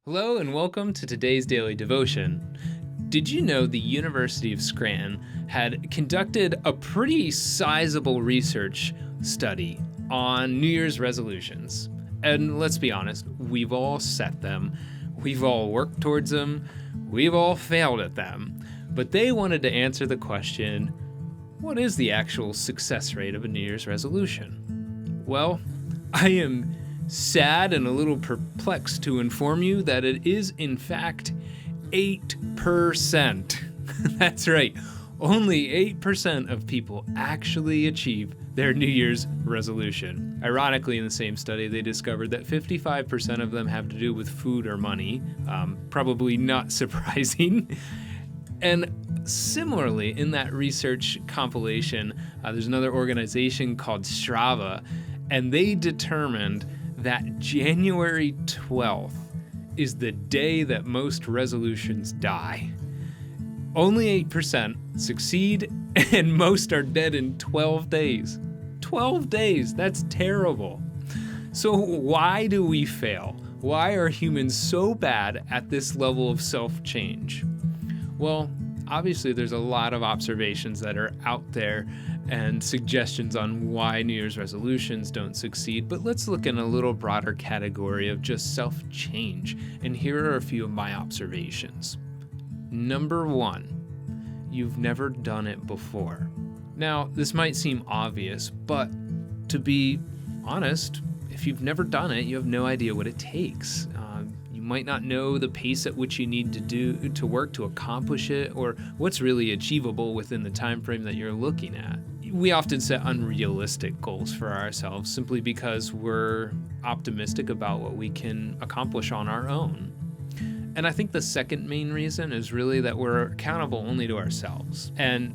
Hello and welcome to today's daily devotion. Did you know the University of Scranton had conducted a pretty sizable research study on New Year's resolutions? And let's be honest, we've all set them, we've all worked towards them, we've all failed at them. But they wanted to answer the question, what is the actual success rate of a New Year's resolution? Well, I am sad and a little perplexed to inform you that it is in fact 8%. That's right. Only 8% of people actually achieve their New Year's resolution. Ironically, in the same study, they discovered that 55% of them have to do with food or money. Probably not surprising. And similarly, in that research compilation, there's another organization called Strava, and they determined that January 12th is the day that most resolutions die. Only 8% succeed, and most are dead in 12 days. 12 days, that's terrible. So why do we fail? Why are humans so bad at this level of self-change? Well, obviously there's a lot of observations that are out there and suggestions on why New Year's resolutions don't succeed, but let's look in a little broader category of just self-change, and here are a few of my observations. Number 1, you've never done it before. Now, this might seem obvious, but to be honest, if you've never done it, you have no idea what it takes. You might not know the pace at which you need to work to accomplish it, or what's really achievable within the time frame that you're looking at. We often set unrealistic goals for ourselves simply because we're optimistic about what we can accomplish on our own. And I think the second main reason is really that we're accountable only to ourselves. And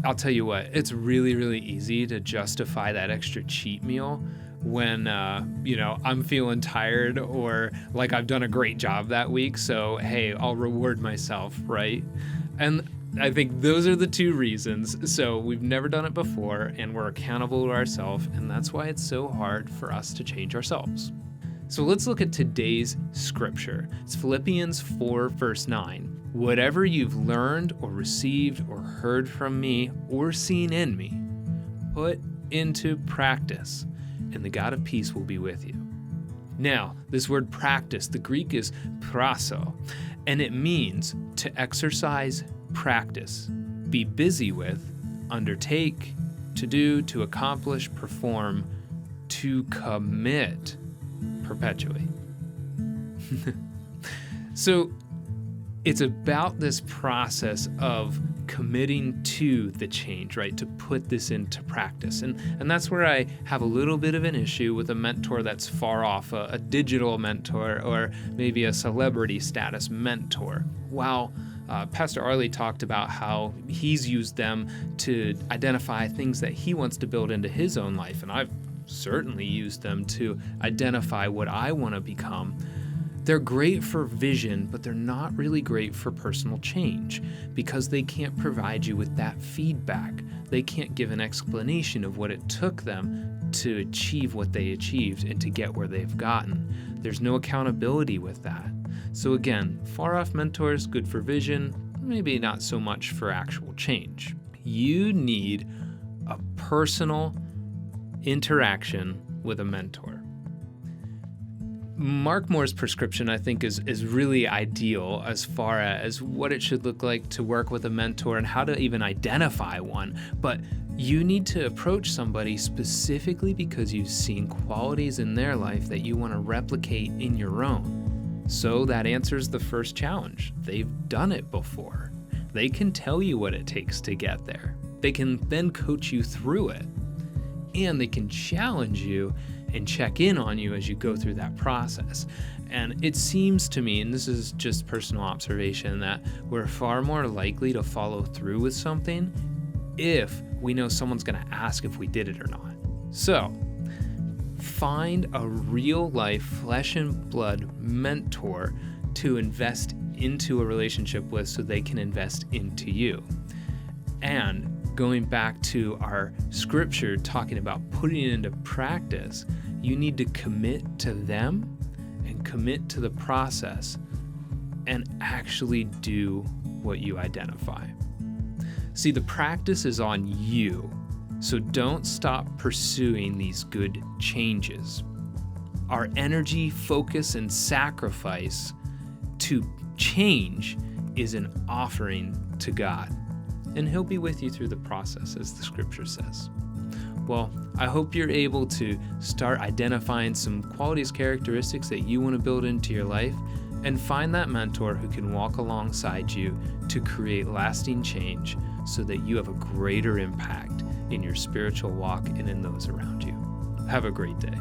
I'll tell you what, it's really, really easy to justify that extra cheat meal when, I'm feeling tired or like I've done a great job that week. So, hey, I'll reward myself, right? And I think those are the two reasons. So we've never done it before and we're accountable to ourselves. And that's why it's so hard for us to change ourselves. So let's look at today's scripture. It's Philippians 4, verse 9. Whatever you've learned or received or heard from me or seen in me, put into practice, and the God of peace will be with you. Now, this word practice, the Greek is praso, and it means to exercise, practice, be busy with, undertake, to do, to accomplish, perform, to commit, perpetually. So it's about this process of committing to the change, right? To put this into practice. And that's where I have a little bit of an issue with a mentor that's far off, a digital mentor or maybe a celebrity status mentor. While Pastor Arlie talked about how he's used them to identify things that he wants to build into his own life, and I've certainly used them to identify what I want to become. They're great for vision, but they're not really great for personal change because they can't provide you with that feedback. They can't give an explanation of what it took them to achieve what they achieved and to get where they've gotten. There's no accountability with that. So again, far-off mentors, good for vision, maybe not so much for actual change. You need a personal interaction with a mentor. Mark Moore's prescription, I think, is really ideal as far as what it should look like to work with a mentor and how to even identify one. But you need to approach somebody specifically because you've seen qualities in their life that you want to replicate in your own. So that answers the first challenge. They've done it before. They can tell you what it takes to get there. They can then coach you through it. And they can challenge you and check in on you as you go through that process. And it seems to me, and this is just personal observation, that we're far more likely to follow through with something if we know someone's going to ask if we did it or not. So, find a real life, flesh and blood mentor to invest into a relationship with so they can invest into you. And going back to our scripture talking about putting it into practice, you need to commit to them and commit to the process, and actually do what you identify. See, the practice is on you, so don't stop pursuing these good changes. Our energy, focus, and sacrifice to change is an offering to God, and He'll be with you through the process, as the scripture says. Well, I hope you're able to start identifying some qualities, characteristics that you want to build into your life, and find that mentor who can walk alongside you to create lasting change so that you have a greater impact in your spiritual walk and in those around you. Have a great day.